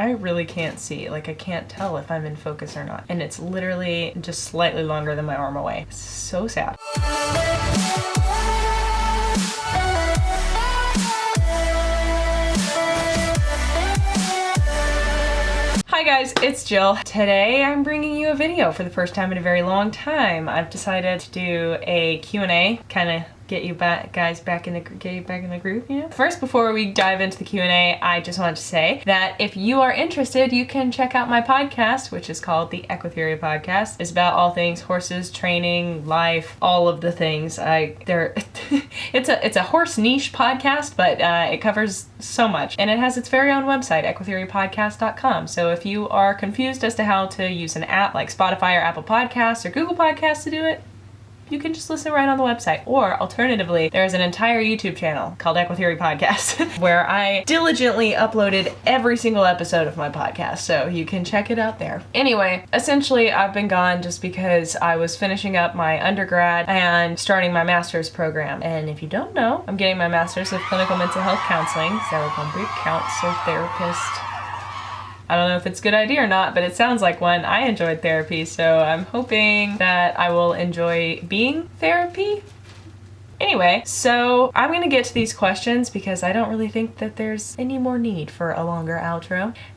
I really can't see. Like, I can't tell if I'm in focus or not. And it's literally just slightly longer than my arm away. It's so sad. Hi guys, it's Jill. Today I'm bringing you a video for the first time in a very long time. I've decided to do a Q&A, kind of get you guys back in the groove, you know? First, before we dive into the Q&A, I just wanted to say that if you are interested, you can check out my podcast, which is called the Equitheory Podcast. It's about all things horses, training, life, all of the things. It's a horse niche podcast, but it covers so much. And it has its very own website, equitheorypodcast.com. So if you are confused as to how to use an app like Spotify or Apple Podcasts or Google Podcasts to do it, you can just listen right on the website. Or alternatively, there's an entire YouTube channel called Equitheory Podcast where I diligently uploaded every single episode of my podcast, so you can check it out there. Anyway, essentially I've been gone just because I was finishing up my undergrad and starting my master's program. And if you don't know, I'm getting my master's of clinical mental health counseling, so I'm gonna be a counselor therapist. I don't know if it's a good idea or not, but it sounds like one. I enjoyed therapy, so I'm hoping that I will enjoy being therapy. Anyway, so I'm gonna get to these questions because I don't really think that there's any more need for a longer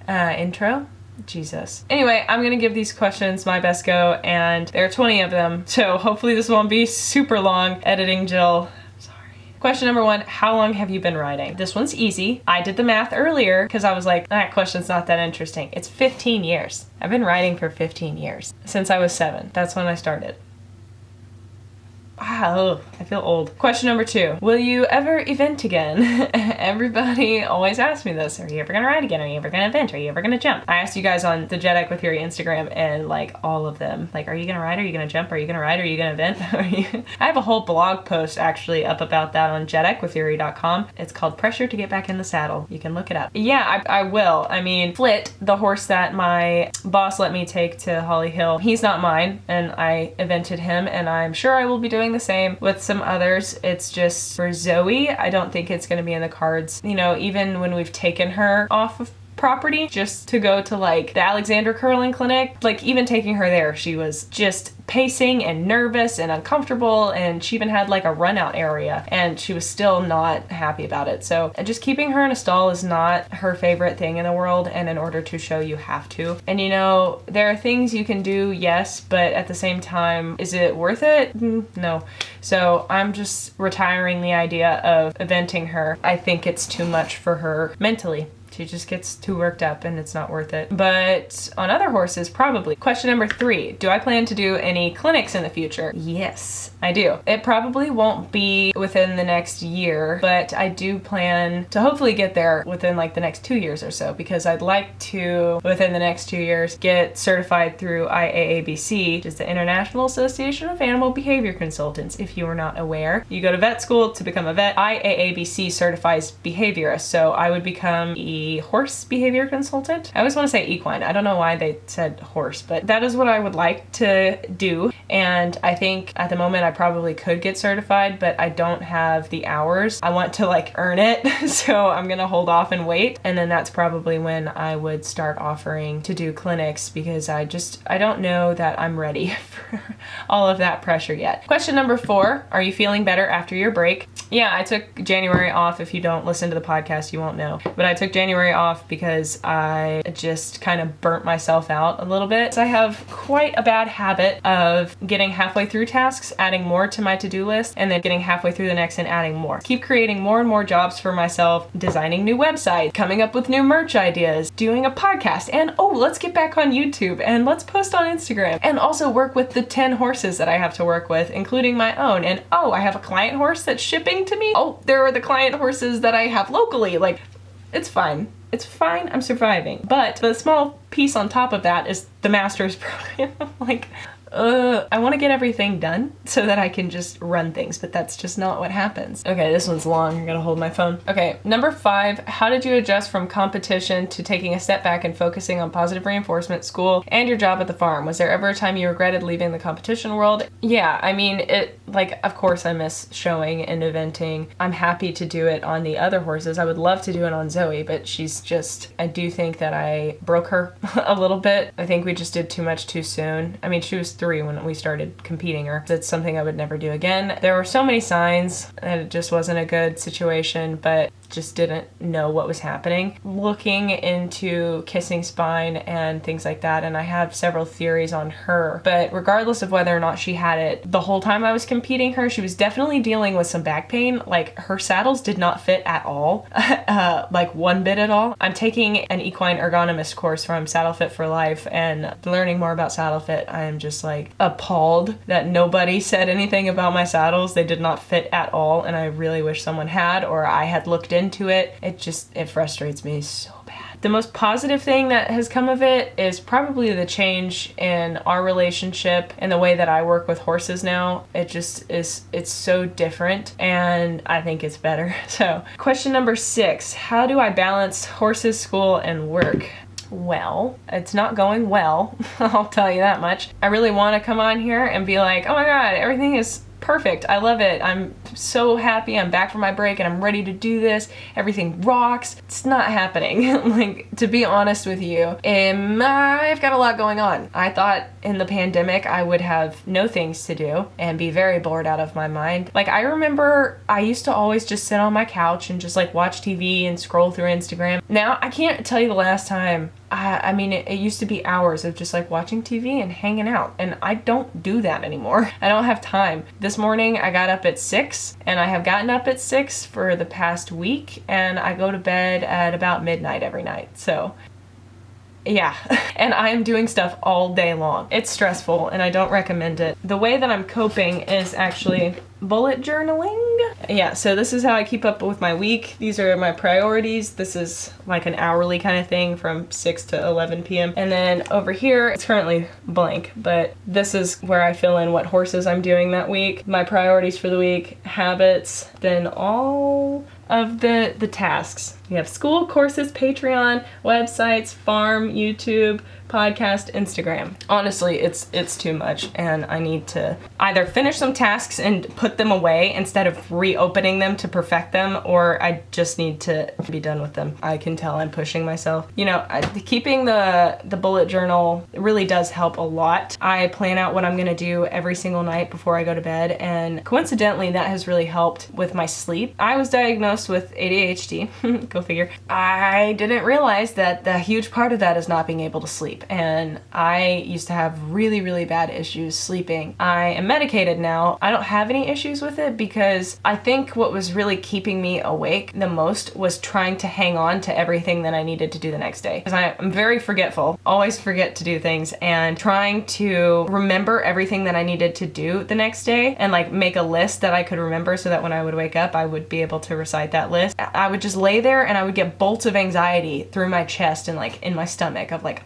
intro. Jesus. Anyway, I'm gonna give these questions my best go, and there are 20 of them, so hopefully this won't be super long. Editing Jill. Question number 1, how long have you been riding? This one's easy. I did the math earlier because I was like, that question's not that interesting. It's 15 years. I've been riding for 15 years. Since I was 7. That's when I started. Wow, I feel old. Question number 2, will you ever event again? Everybody always asks me this. Are you ever gonna ride again? Are you ever gonna event? Are you ever gonna jump? I asked you guys on the Jet Equitheory Instagram, and like all of them, like, are you gonna ride? Are you gonna jump? Are you gonna ride? Are you gonna event? I have a whole blog post actually up about that on jetequitheory.com. It's called Pressure to Get Back in the Saddle. You can look it up. Yeah, I will. I mean, Flit, the horse that my boss let me take to Holly Hill, he's not mine, and I evented him, and I'm sure I will be doing the same with some others. It's just for Zoe, I don't think it's going to be in the cards. You know, even when we've taken her off of property just to go to like the Alexander Curling Clinic, like even taking her there, she was just pacing and nervous and uncomfortable, and she even had like a run out area and she was still not happy about it. So just keeping her in a stall is not her favorite thing in the world, and in order to show, you have to. And you know, there are things you can do, yes, but at the same time, is it worth it? No. So I'm just retiring the idea of eventing her. I think it's too much for her mentally. She just gets too worked up and it's not worth it. But on other horses, probably. Question number 3, do I plan to do any clinics in the future? Yes, I do. It probably won't be within the next year, but I do plan to hopefully get there within like the next 2 years or so, because I'd like to, within the next 2 years, get certified through IAABC, which is the International Association of Animal Behavior Consultants. If you are not aware, you go to vet school to become a vet. IAABC certifies behaviorists, so I would become a horse behavior consultant. I always want to say equine. I don't know why they said horse, but that is what I would like to do. And I think at the moment I probably could get certified, but I don't have the hours. I want to like earn it. So I'm going to hold off and wait. And then that's probably when I would start offering to do clinics, because I don't know that I'm ready for all of that pressure yet. Question number 4, are you feeling better after your break? Yeah, I took January off. If you don't listen to the podcast, you won't know. But I took January off because I just kind of burnt myself out a little bit. So I have quite a bad habit of getting halfway through tasks, adding more to my to-do list, and then getting halfway through the next and adding more. Keep creating more and more jobs for myself, designing new websites, coming up with new merch ideas, doing a podcast, and let's get back on YouTube and let's post on Instagram, and also work with the 10 horses that I have to work with, including my own. And I have a client horse that's shipping to me. There are the client horses that I have locally. Like, it's fine. It's fine. I'm surviving. But the small piece on top of that is the master's program. Like, I want to get everything done so that I can just run things, but that's just not what happens. Okay, this one's long. I gotta hold my phone. Okay, number 5, how did you adjust from competition to taking a step back and focusing on positive reinforcement, school, and your job at the farm? Was there ever a time you regretted leaving the competition world? Yeah, I mean, of course I miss showing and eventing. I'm happy to do it on the other horses. I would love to do it on Zoe, but I do think that I broke her a little bit. I think we just did too much too soon. I mean, she was 3 when we started competing her. It's something I would never do again. There were so many signs that it just wasn't a good situation, but just didn't know what was happening. Looking into kissing spine and things like that, and I have several theories on her, but regardless of whether or not she had it, the whole time I was competing her, she was definitely dealing with some back pain. Like, her saddles did not fit at all, like one bit at all. I'm taking an equine ergonomist course from Saddle Fit for Life, and learning more about saddle fit, I am just like appalled that nobody said anything about my saddles. They did not fit at all, and I really wish someone had, or I had looked into it. It frustrates me so bad. The most positive thing that has come of it is probably the change in our relationship and the way that I work with horses now. It's so different, and I think it's better. So, question number 6, how do I balance horses, school, and work? Well, it's not going well, I'll tell you that much. I really want to come on here and be like, oh my god, everything is perfect. I love it. I'm so happy. I'm back from my break and I'm ready to do this. Everything rocks. It's not happening. Like, to be honest with you, I've got a lot going on. I thought in the pandemic I would have no things to do and be very bored out of my mind. Like, I remember I used to always just sit on my couch and just like watch TV and scroll through Instagram. Now, I can't tell you the last time. I mean, it used to be hours of just like watching TV and hanging out, and I don't do that anymore. I don't have time. This morning I got up at 6, and I have gotten up at 6 for the past week, and I go to bed at about midnight every night. So yeah, and I am doing stuff all day long. It's stressful and I don't recommend it. The way that I'm coping is actually bullet journaling. Yeah, so this is how I keep up with my week. These are my priorities. This is like an hourly kind of thing from 6 to 11 p.m. And then over here, it's currently blank, but this is where I fill in what horses I'm doing that week, my priorities for the week, habits, then all of the tasks. We have school, courses, Patreon, websites, farm, YouTube, podcast, Instagram. Honestly, it's too much, and I need to either finish some tasks and put them away instead of reopening them to perfect them, or I just need to be done with them. I can tell I'm pushing myself. You know, keeping the bullet journal really does help a lot. I plan out what I'm gonna do every single night before I go to bed, and coincidentally that has really helped with my sleep. I was diagnosed with ADHD, go figure. I didn't realize that the huge part of that is not being able to sleep. And I used to have really, really bad issues sleeping. I am medicated now. I don't have any issues with it because I think what was really keeping me awake the most was trying to hang on to everything that I needed to do the next day. Because I'm very forgetful, always forget to do things, and trying to remember everything that I needed to do the next day and like make a list that I could remember so that when I would wake up, I would be able to recite that list. I would just lay there and I would get bolts of anxiety through my chest and like in my stomach of like,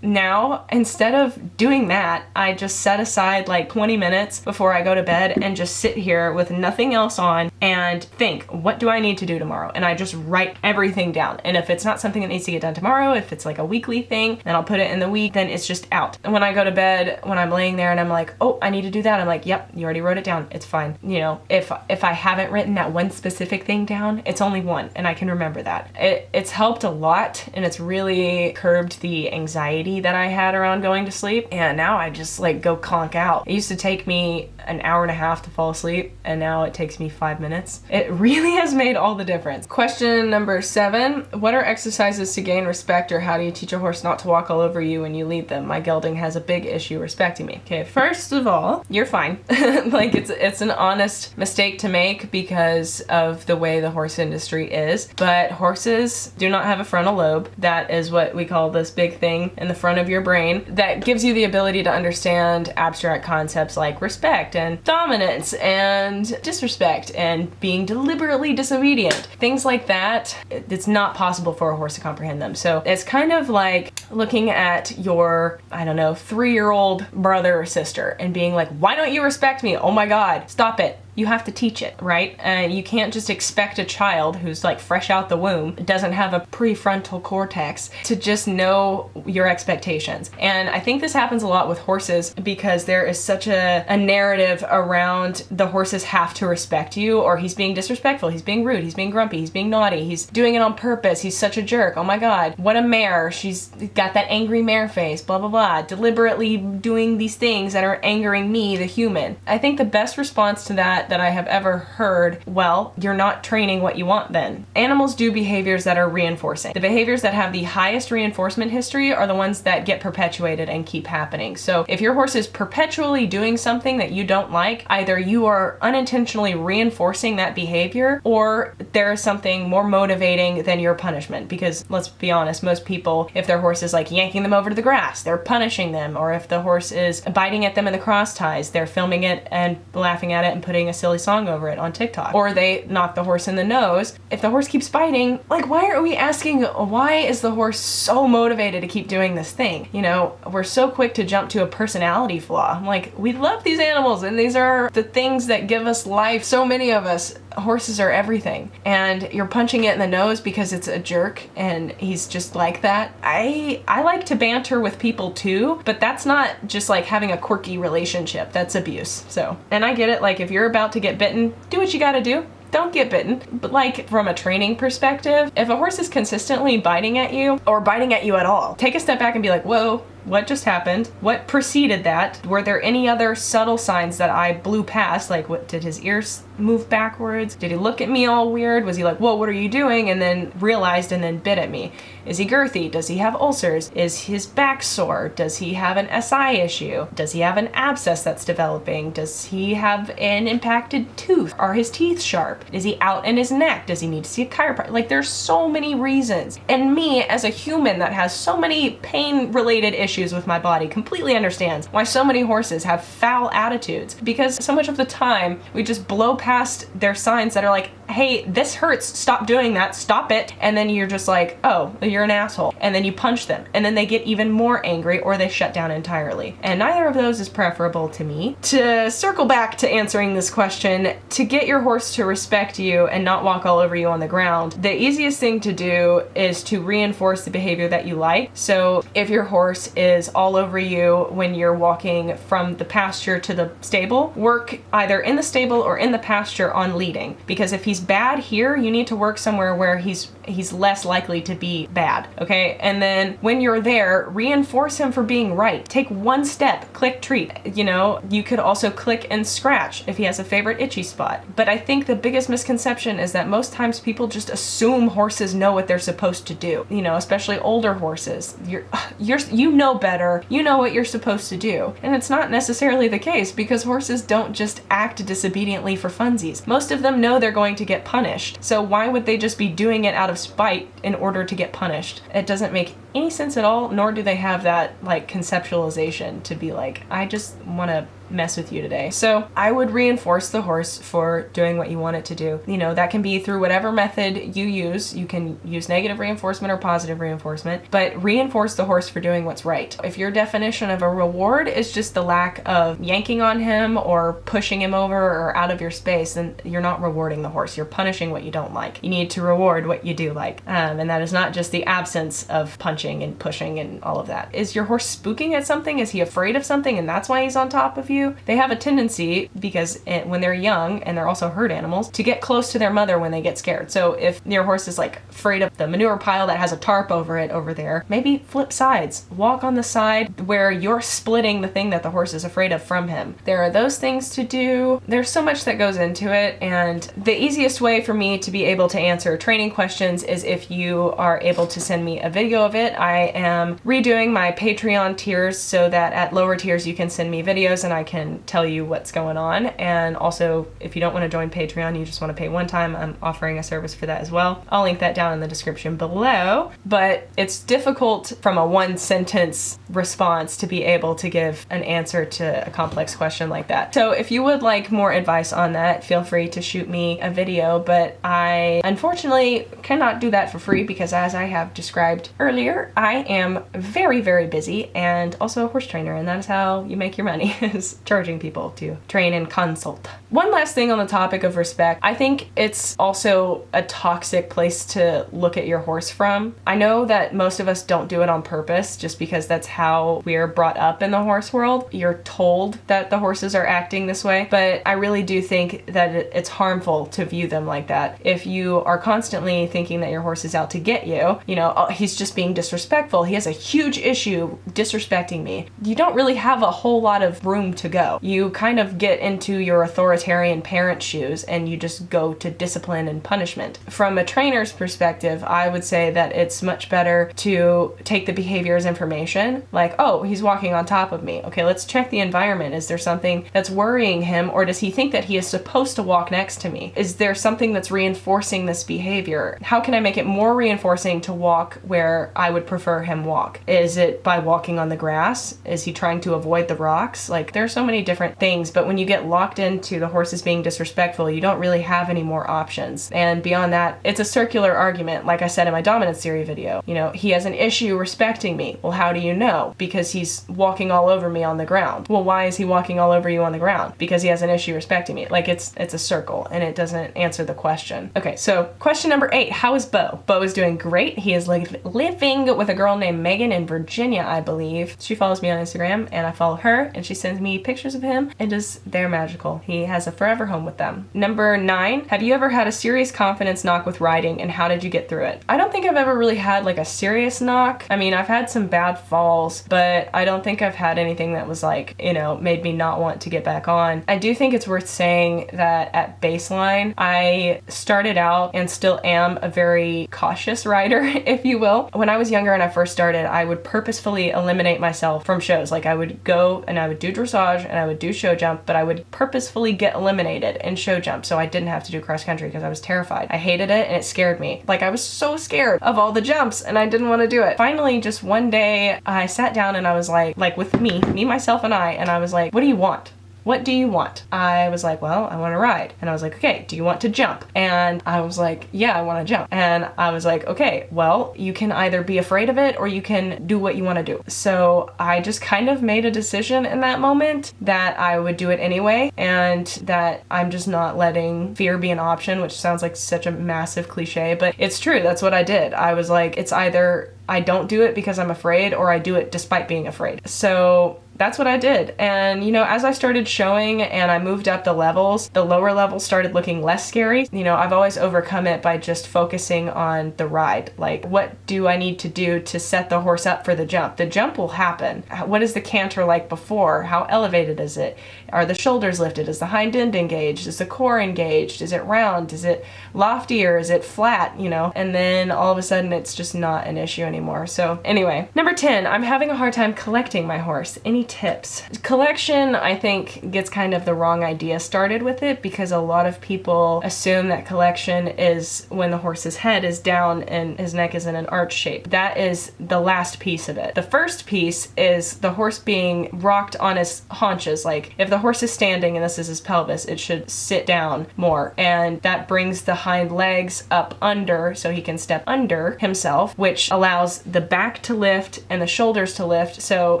Now, instead of doing that, I just set aside like 20 minutes before I go to bed and just sit here with nothing else on and think, what do I need to do tomorrow? And I just write everything down. And if it's not something that needs to get done tomorrow, if it's like a weekly thing, then I'll put it in the week, then it's just out. And when I go to bed, when I'm laying there and I'm like, oh, I need to do that, I'm like, yep, you already wrote it down. It's fine. You know, if I haven't written that one specific thing down, it's only one and I can remember that. It's helped a lot, and it's really curbed the anxiety that I had around going to sleep, and now I just like go conk out. It used to take me an hour and a half to fall asleep, and now it takes me 5 minutes. It really has made all the difference. Question number 7, what are exercises to gain respect, or how do you teach a horse not to walk all over you when you lead them? My gelding has a big issue respecting me. Okay, first of all, you're fine. Like, it's an honest mistake to make because of the way the horse industry is, but horses do not have a frontal lobe. That is what we call this big thing in the front of your brain that gives you the ability to understand abstract concepts like respect and and dominance and disrespect and being deliberately disobedient. Things like that, it's not possible for a horse to comprehend them. So it's kind of like looking at your, I don't know, 3-year-old brother or sister and being like, why don't you respect me? Oh my God, stop it. You have to teach it, right? You can't just expect a child who's like fresh out the womb, doesn't have a prefrontal cortex, to just know your expectations. And I think this happens a lot with horses because there is such a narrative around the horses have to respect you, or he's being disrespectful, he's being rude, he's being grumpy, he's being naughty, he's doing it on purpose, he's such a jerk, oh my God, what a mare, she's got that angry mare face, blah, blah, blah, deliberately doing these things that are angering me, the human. I think the best response to that I have ever heard, well, you're not training what you want then. Animals do behaviors that are reinforcing. The behaviors that have the highest reinforcement history are the ones that get perpetuated and keep happening. So if your horse is perpetually doing something that you don't like, either you are unintentionally reinforcing that behavior or there is something more motivating than your punishment. Because let's be honest, most people, if their horse is like yanking them over to the grass, they're punishing them. Or if the horse is biting at them in the cross ties, they're filming it and laughing at it and putting a silly song over it on TikTok. Or they knock the horse in the nose. If the horse keeps biting, like, why are we asking, why is the horse so motivated to keep doing this thing? You know, we're so quick to jump to a personality flaw. I'm like, we love these animals and these are the things that give us life. So many of us, horses are everything. And you're punching it in the nose because it's a jerk and he's just like that. I like to banter with people too, but that's not just like having a quirky relationship. That's abuse. So, and I get it. Like if you're about to get bitten, do what you gotta do. Don't get bitten. But like from a training perspective, if a horse is consistently biting at you or biting at you at all, take a step back and be like, whoa, what just happened? What preceded that? Were there any other subtle signs that I blew past? Like, what did his ears move backwards? Did he look at me all weird? Was he like, whoa, what are you doing? And then realized and then bit at me. Is he girthy? Does he have ulcers? Is his back sore? Does he have an SI issue? Does he have an abscess that's developing? Does he have an impacted tooth? Are his teeth sharp? Is he out in his neck? Does he need to see a chiropractor? Like, there's so many reasons. And me, as a human that has so many pain-related issues with my body, completely understands why so many horses have foul attitudes, because so much of the time we just blow past their signs that are like, hey, this hurts, stop doing that, stop it. And then you're just like, oh, you're an asshole. And then you punch them. And then they get even more angry or they shut down entirely. And neither of those is preferable to me. To circle back to answering this question, to get your horse to respect you and not walk all over you on the ground, the easiest thing to do is to reinforce the behavior that you like. So if your horse is all over you when you're walking from the pasture to the stable, work either in the stable or in the pasture on leading. Because if he's bad here, you need to work somewhere where he's less likely to be bad, okay? And then when you're there, reinforce him for being right. Take one step, click treat. You know, you could also click and scratch if he has a favorite itchy spot. But I think the biggest misconception is that most times people just assume horses know what they're supposed to do. You know, especially older horses. You know better. You know what you're supposed to do. And it's not necessarily the case, because horses don't just act disobediently for funsies. Most of them know they're going to get punished. So why would they just be doing it out of spite in order to get punished? It doesn't make any sense at all, nor do they have that like conceptualization to be like, I just want to mess with you today. So I would reinforce the horse for doing what you want it to do. You know, that can be through whatever method you use. You can use negative reinforcement or positive reinforcement, but reinforce the horse for doing what's right. If your definition of a reward is just the lack of yanking on him or pushing him over or out of your space, then you're not rewarding the horse. You're punishing what you don't like. You need to reward what you do like. And that is not just the absence of punching and pushing and all of that. Is your horse spooking at something? Is he afraid of something and that's why he's on top of you? They have a tendency, because when they're young, and they're also herd animals, to get close to their mother when they get scared. So if your horse is like afraid of the manure pile that has a tarp over it over there, maybe flip sides. Walk on the side where you're splitting the thing that the horse is afraid of from him. There are those things to do. There's so much that goes into it, and the easiest way for me to be able to answer training questions is if you are able to send me a video of it. I am redoing my Patreon tiers so that at lower tiers you can send me videos and I can tell you what's going on. And also, if you don't want to join Patreon, you just want to pay one time, I'm offering a service for that as well. I'll link that down in the description below. But it's difficult from a one sentence response to be able to give an answer to a complex question like that. So if you would like more advice on that, feel free to shoot me a video, but I unfortunately cannot do that for free because, as I have described earlier, I am very, very busy and also a horse trainer, and that is how you make your money, is charging people to train and consult. One last thing on the topic of respect, I think it's also a toxic place to look at your horse from. I know that most of us don't do it on purpose just because that's how we're brought up in the horse world. You're told that the horses are acting this way, but I really do think that it's harmful to view them like that. If you are constantly thinking that your horse is out to get you, you know, oh, he's just being disrespectful, he has a huge issue disrespecting me, you don't really have a whole lot of room to go. You kind of get into your authoritarian parent shoes and you just go to discipline and punishment. From a trainer's perspective, I would say that it's much better to take the behavior as information, like, oh, he's walking on top of me. Okay, let's check the environment. Is there something that's worrying him, or does he think that he is supposed to walk next to me? Is there something that's reinforcing this behavior? How can I make it more reinforcing to walk where I would prefer him walk? Is it by walking on the grass? Is he trying to avoid the rocks? Like, there's so many different things, but when you get locked into the horses being disrespectful, you don't really have any more options. And beyond that, it's a circular argument. Like I said in my dominance theory video, you know, he has an issue respecting me. Well, how do you know? Because he's walking all over me on the ground. Well, why is he walking all over you on the ground? Because he has an issue respecting me. Like, it's a circle and it doesn't answer the question. Okay, so question number 8, how is Beau? Beau is doing great. He is living with a girl named Megan in Virginia, I believe. She follows me on Instagram and I follow her, and she sends me pictures of him, and they're magical. He has a forever home with them. Number 9, have you ever had a serious confidence knock with riding, and how did you get through it? I don't think I've ever really had like a serious knock. I mean, I've had some bad falls, but I don't think I've had anything that was like, you know, made me not want to get back on. I do think it's worth saying that at baseline, I started out and still am a very cautious rider, if you will. When I was younger and I first started, I would purposefully eliminate myself from shows. Like, I would go and I would do dressage and I would do show jump, but I would purposefully get eliminated in show jump so I didn't have to do cross country because I was terrified. I hated it and it scared me. Like, I was so scared of all the jumps and I didn't want to do it. Finally, just one day I sat down and I was like with me, myself and I was like, what do you want? What do you want? I was like, well, I want to ride. And I was like, okay, do you want to jump? And I was like, yeah, I want to jump. And I was like, okay, well, you can either be afraid of it or you can do what you want to do. So I just kind of made a decision in that moment that I would do it anyway, and that I'm just not letting fear be an option, which sounds like such a massive cliche, but it's true. That's what I did. I was like, it's either I don't do it because I'm afraid or I do it despite being afraid. So that's what I did. And, you know, as I started showing and I moved up the levels, the lower levels started looking less scary. You know, I've always overcome it by just focusing on the ride. Like, what do I need to do to set the horse up for the jump? The jump will happen. What is the canter like before? How elevated is it? Are the shoulders lifted? Is the hind end engaged? Is the core engaged? Is it round? Is it loftier? Is it flat? You know, and then all of a sudden it's just not an issue anymore. So anyway, number 10, I'm having a hard time collecting my horse. Any tips? Collection, I think, gets kind of the wrong idea started with it, because a lot of people assume that collection is when the horse's head is down and his neck is in an arch shape. That is the last piece of it. The first piece is the horse being rocked on his haunches. Like, if the horse is standing and this is his pelvis, it should sit down more, and that brings the hind legs up under so he can step under himself, which allows the back to lift and the shoulders to lift. So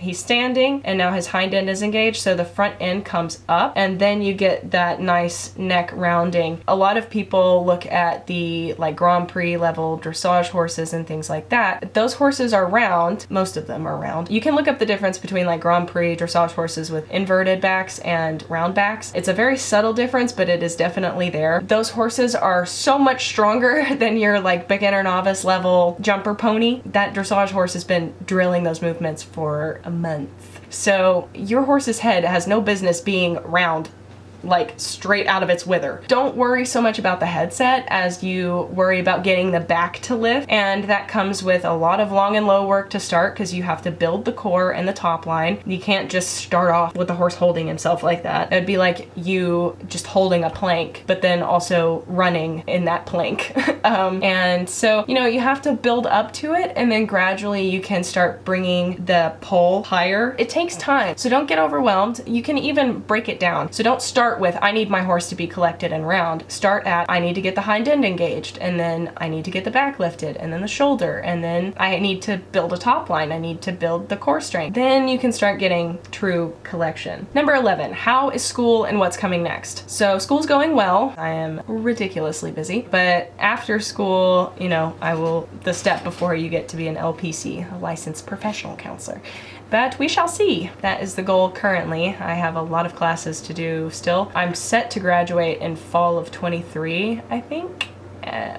he's standing and now his hind end is engaged, so the front end comes up, and then you get that nice neck rounding. A lot of people look at the like Grand Prix level dressage horses and things like that. Those horses are round. Most of them are round. You can look up the difference between like Grand Prix dressage horses with inverted backs and round backs. It's a very subtle difference, but it is definitely there. Those horses are so much stronger than your like beginner novice level jumper pony. That dressage horse has been drilling those movements for a month. So your horse's head has no business being round like straight out of its wither. Don't worry so much about the headset as you worry about getting the back to lift, and that comes with a lot of long and low work to start because you have to build the core and the top line. You can't just start off with the horse holding himself like that. It'd be like you just holding a plank, but then also running in that plank. And so, you know, you have to build up to it, and then gradually you can start bringing the pole higher. It takes time, so don't get overwhelmed. You can even break it down. So don't start with, I need my horse to be collected and round. Start at, I need to get the hind end engaged, and then I need to get the back lifted, and then the shoulder, and then I need to build a top line. I need to build the core strength. Then you can start getting true collection. Number 11, how is school and what's coming next? So school's going well. I am ridiculously busy, but after school, you know, the step before you get to be an LPC, a licensed professional counselor. But we shall see. That is the goal currently. I have a lot of classes to do still. I'm set to graduate in fall of 23, I think.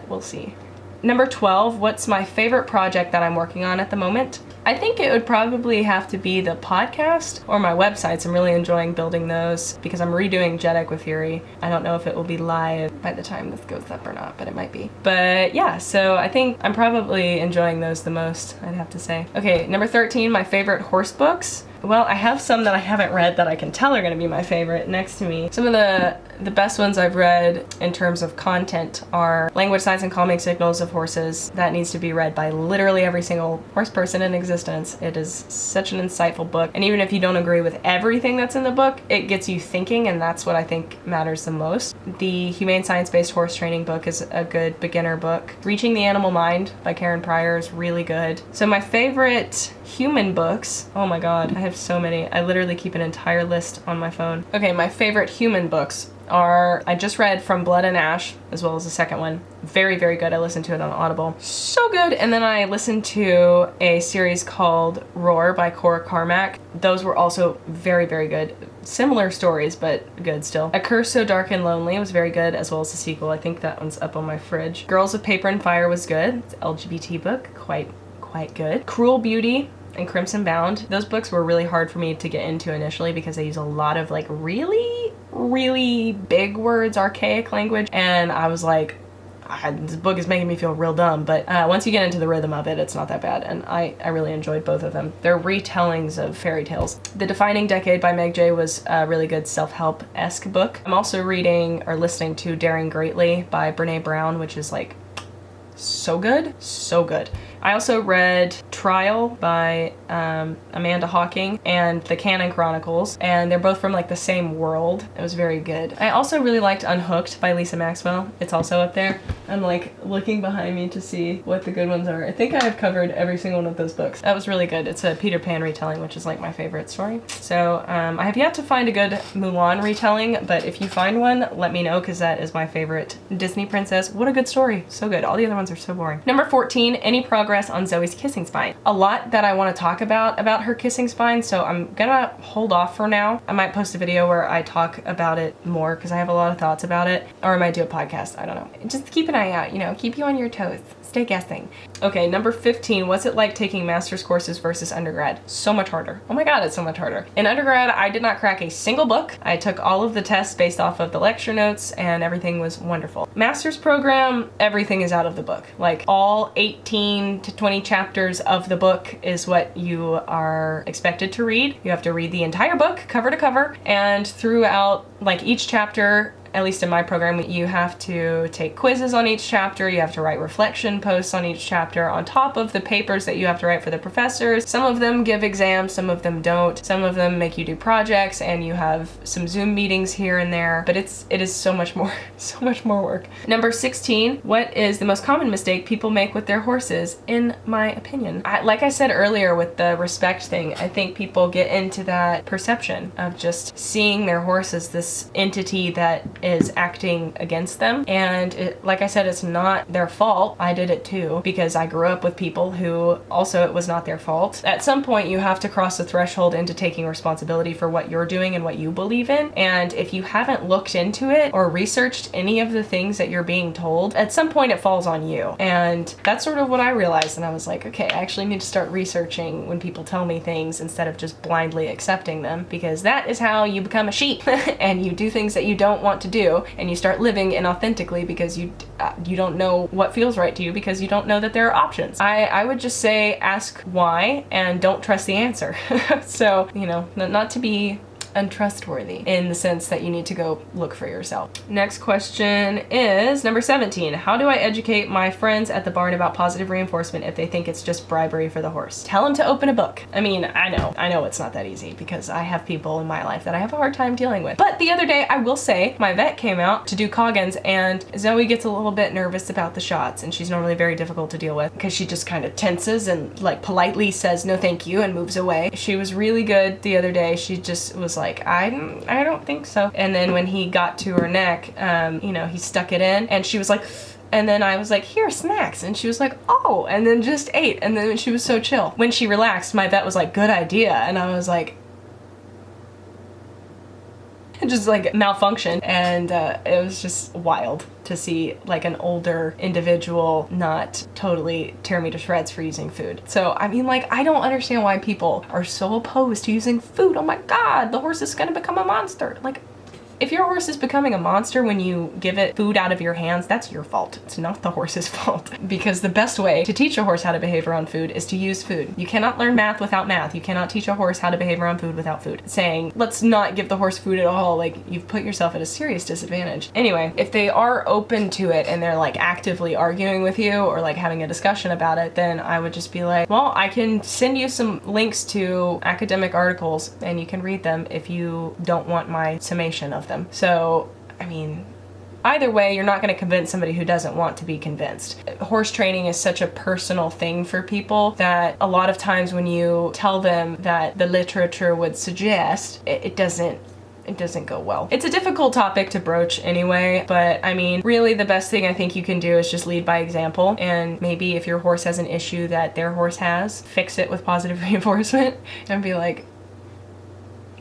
We'll see. Number 12, what's my favorite project that I'm working on at the moment? I think it would probably have to be the podcast or my websites. I'm really enjoying building those because I'm redoing Jedek with Fury. I don't know if it will be live by the time this goes up or not, but it might be. But yeah, so I think I'm probably enjoying those the most, I'd have to say. Okay, number 13, my favorite horse books. Well, I have some that I haven't read that I can tell are going to be my favorite next to me. Some of the best ones I've read in terms of content are Language, Signs, and Calming Signals of Horses. That needs to be read by literally every single horse person in existence. It is such an insightful book. And even if you don't agree with everything that's in the book, it gets you thinking, and that's what I think matters the most. The Humane Science-Based Horse Training book is a good beginner book. Reaching the Animal Mind by Karen Pryor is really good. So my favorite human books, oh my god, I have so many. I literally keep an entire list on my phone. Okay, my favorite human books are, I just read From Blood and Ash, as well as the second one. Very, very good. I listened to it on Audible. So good. And then I listened to a series called Roar by Cora Carmack. Those were also very, very good. Similar stories, but good still. A Curse So Dark and Lonely was very good, as well as the sequel. I think that one's up on my fridge. Girls of Paper and Fire was good. It's an LGBT book. Quite good. Cruel Beauty and Crimson Bound. Those books were really hard for me to get into initially because they use a lot of like really, really big words, archaic language, and I was like, this book is making me feel real dumb, but once you get into the rhythm of it, it's not that bad, and I really enjoyed both of them. They're retellings of fairy tales. The Defining Decade by Meg Jay was a really good self-help-esque book. I'm also reading or listening to Daring Greatly by Brene Brown, which is like so good, so good. I also read Trial by Amanda Hawking and The Canon Chronicles, and they're both from like the same world. It was very good. I also really liked Unhooked by Lisa Maxwell. It's also up there. I'm like looking behind me to see what the good ones are. I think I have covered every single one of those books. That was really good. It's a Peter Pan retelling, which is like my favorite story. So I have yet to find a good Mulan retelling, but if you find one, let me know, because that is my favorite Disney princess. What a good story. So good. All the other ones are so boring. Number 14, any progress on Zoe's kissing spine. A lot that I want to talk about her kissing spine, so I'm gonna hold off for now. I might post a video where I talk about it more because I have a lot of thoughts about it, or I might do a podcast. I don't know. Just keep an eye out, you know, keep you on your toes. Stay guessing. Okay, number 15, what's it like taking master's courses versus undergrad? So much harder. Oh my god, it's so much harder. In undergrad, I did not crack a single book. I took all of the tests based off of the lecture notes, and everything was wonderful. Master's program, everything is out of the book. Like all 18 to 20 chapters of the book is what you are expected to read. You have to read the entire book cover to cover, and throughout like each chapter, at least in my program, you have to take quizzes on each chapter, you have to write reflection posts on each chapter on top of the papers that you have to write for the professors. Some of them give exams, some of them don't. Some of them make you do projects, and you have some Zoom meetings here and there, but it is so much more, so much more work. Number 16, what is the most common mistake people make with their horses, in my opinion? Like I said earlier with the respect thing, I think people get into that perception of just seeing their horse as this entity that is acting against them. And like I said, it's not their fault. I did it too, because I grew up with people who also it was not their fault. At some point, you have to cross the threshold into taking responsibility for what you're doing and what you believe in. And if you haven't looked into it or researched any of the things that you're being told, at some point it falls on you. And that's sort of what I realized. And I was like, okay, I actually need to start researching when people tell me things instead of just blindly accepting them, because that is how you become a sheep and you do things that you don't want to do, and you start living inauthentically because you don't know what feels right to you, because you don't know that there are options. I would just say ask why and don't trust the answer. So, you know, not to be untrustworthy in the sense that you need to go look for yourself. Next question is number 17. How do I educate my friends at the barn about positive reinforcement if they think it's just bribery for the horse? Tell them to open a book. I mean, I know it's not that easy, because I have people in my life that I have a hard time dealing with. But the other day, I will say, my vet came out to do Coggins, and Zoe gets a little bit nervous about the shots, and she's normally very difficult to deal with because she just kind of tenses and like politely says no thank you and moves away. She was really good the other day. She just was like, I don't think so. And then when he got to her neck, you know, he stuck it in, and she was like, and then I was like, here, snacks. And she was like, oh, and then just ate. And then she was so chill. When she relaxed, my vet was like, good idea. And I was like, it just like malfunctioned. And it was just wild to see like an older individual not totally tear me to shreds for using food. So, I mean, like, I don't understand why people are so opposed to using food. Oh my God, the horse is gonna become a monster. Like, if your horse is becoming a monster when you give it food out of your hands, that's your fault. It's not the horse's fault. Because the best way to teach a horse how to behave around food is to use food. You cannot learn math without math. You cannot teach a horse how to behave around food without food. Saying, let's not give the horse food at all, like, you've put yourself at a serious disadvantage. Anyway, if they are open to it and they're like actively arguing with you or like having a discussion about it, then I would just be like, well, I can send you some links to academic articles and you can read them if you don't want my summation of them. So, I mean, either way, you're not going to convince somebody who doesn't want to be convinced. Horse training is such a personal thing for people that a lot of times when you tell them that the literature would suggest, it doesn't go well. It's a difficult topic to broach anyway, but I mean, really the best thing I think you can do is just lead by example, and maybe if your horse has an issue that their horse has, fix it with positive reinforcement and be like,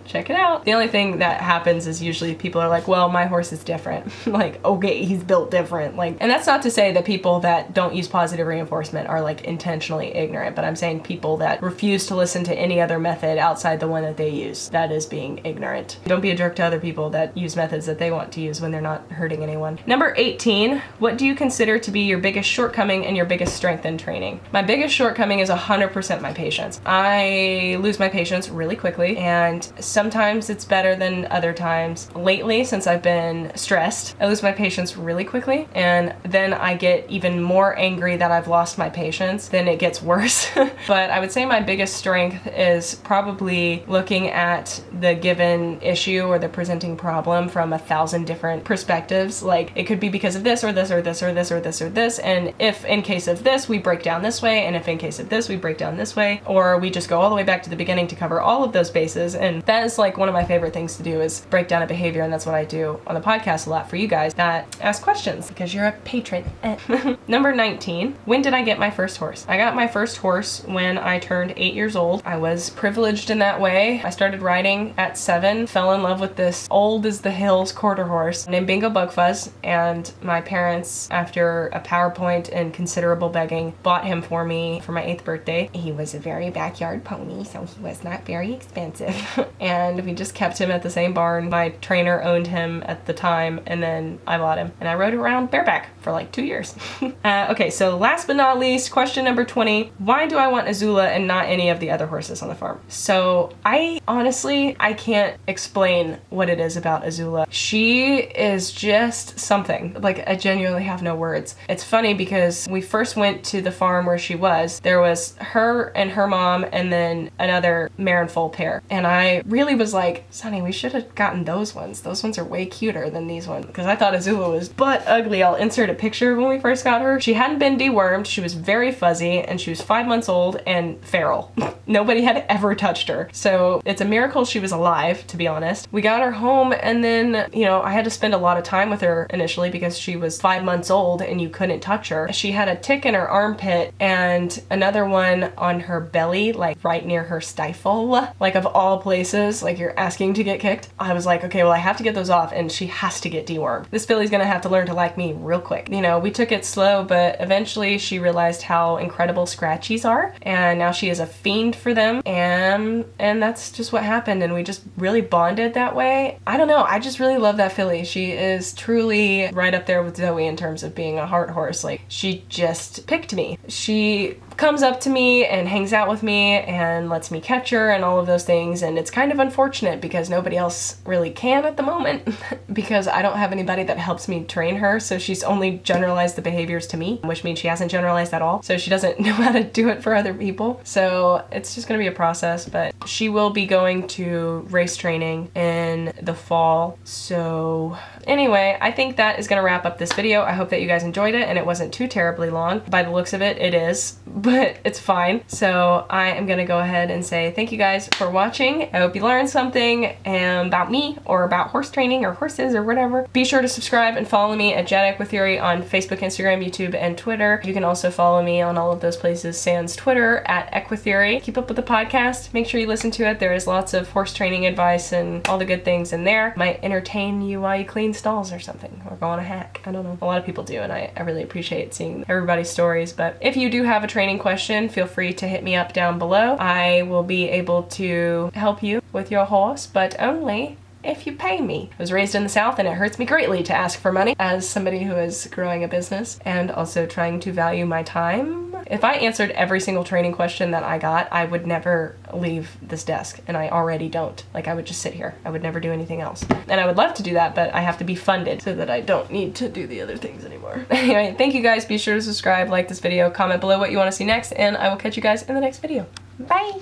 check it out. The only thing that happens is usually people are like, well, my horse is different. Like, okay, he's built different. Like, and that's not to say that people that don't use positive reinforcement are like intentionally ignorant, but I'm saying people that refuse to listen to any other method outside the one that they use. That is being ignorant. Don't be a jerk to other people that use methods that they want to use when they're not hurting anyone. Number 18, what do you consider to be your biggest shortcoming and your biggest strength in training? My biggest shortcoming is 100% my patience. I lose my patience really quickly, and sometimes it's better than other times. Lately, since I've been stressed, I lose my patience really quickly, and then I get even more angry that I've lost my patience. Then it gets worse. But I would say my biggest strength is probably looking at the given issue or the presenting problem from 1,000 different perspectives. Like, it could be because of this or this or this or this or this or this, and if in case of this we break down this way, and if in case of this we break down this way, or we just go all the way back to the beginning to cover all of those bases. And that is like one of my favorite things to do, is break down a behavior, and that's what I do on the podcast a lot for you guys that ask questions because you're a patron. Number 19, when did I get my first horse? I got my first horse when I turned 8 years old. I was privileged in that way. I started riding at 7, fell in love with this old as the hills quarter horse named Bingo Bugfuzz, and my parents, after a PowerPoint and considerable begging, bought him for me for my 8th birthday. He was a very backyard pony, so he was not very expensive. And we just kept him at the same barn. My trainer owned him at the time, and then I bought him, and I rode around bareback for like 2 years. Okay, so last but not least, question number 20. Why do I want Azula and not any of the other horses on the farm? So I can't explain what it is about Azula. She is just something. Like, I genuinely have no words. It's funny because we first went to the farm where she was. There was her and her mom and then another mare and foal pair. And I really really was like, Sonny, we should have gotten those ones. Those ones are way cuter than these ones. Because I thought Azula was butt ugly. I'll insert a picture of when we first got her. She hadn't been dewormed. She was very fuzzy and she was 5 months old and feral. Nobody had ever touched her. So it's a miracle she was alive, to be honest. We got her home and then, you know, I had to spend a lot of time with her initially because she was 5 months old and you couldn't touch her. She had a tick in her armpit and another one on her belly, like right near her stifle, like of all places, like you're asking to get kicked. I was like, okay, well, I have to get those off and she has to get dewormed. This filly's gonna have to learn to like me real quick. You know, we took it slow, but eventually she realized how incredible scratchies are and now she is a fiend for them, and that's just what happened, and we just really bonded that way. I don't know, I just really love that filly. She is truly right up there with Zoe in terms of being a heart horse. Like, she just picked me. She comes up to me and hangs out with me and lets me catch her and all of those things, and it's kind of unfortunate because nobody else really can at the moment because I don't have anybody that helps me train her, so she's only generalized the behaviors to me, which means she hasn't generalized at all, so she doesn't know how to do it for other people. So it's just gonna be a process, but she will be going to race training in the fall. So anyway, I think that is gonna wrap up this video. I hope that you guys enjoyed it and it wasn't too terribly long. By the looks of it, it is, but it's fine. So I am gonna go ahead and say thank you guys for watching. I hope you learned something about me or about horse training or horses or whatever. Be sure to subscribe and follow me at Jedi Equitheory on Facebook, Instagram, YouTube, and Twitter. You can also follow me on all of those places sans Twitter at Equitheory. Keep up with the podcast. Make sure you listen to it. There is lots of horse training advice and all the good things in there. Might entertain you while you clean stalls or something, or go on a hack. I don't know. A lot of people do, and I really appreciate seeing everybody's stories. But if you do have a training question, feel free to hit me up down below. I will be able to help you with your horse, but only if you pay me. I was raised in the South and it hurts me greatly to ask for money as somebody who is growing a business and also trying to value my time. If I answered every single training question that I got, I would never leave this desk, and I already don't. Like, I would just sit here. I would never do anything else. And I would love to do that, but I have to be funded so that I don't need to do the other things anymore. Anyway, thank you guys. Be sure to subscribe, like this video, comment below what you want to see next, and I will catch you guys in the next video. Bye!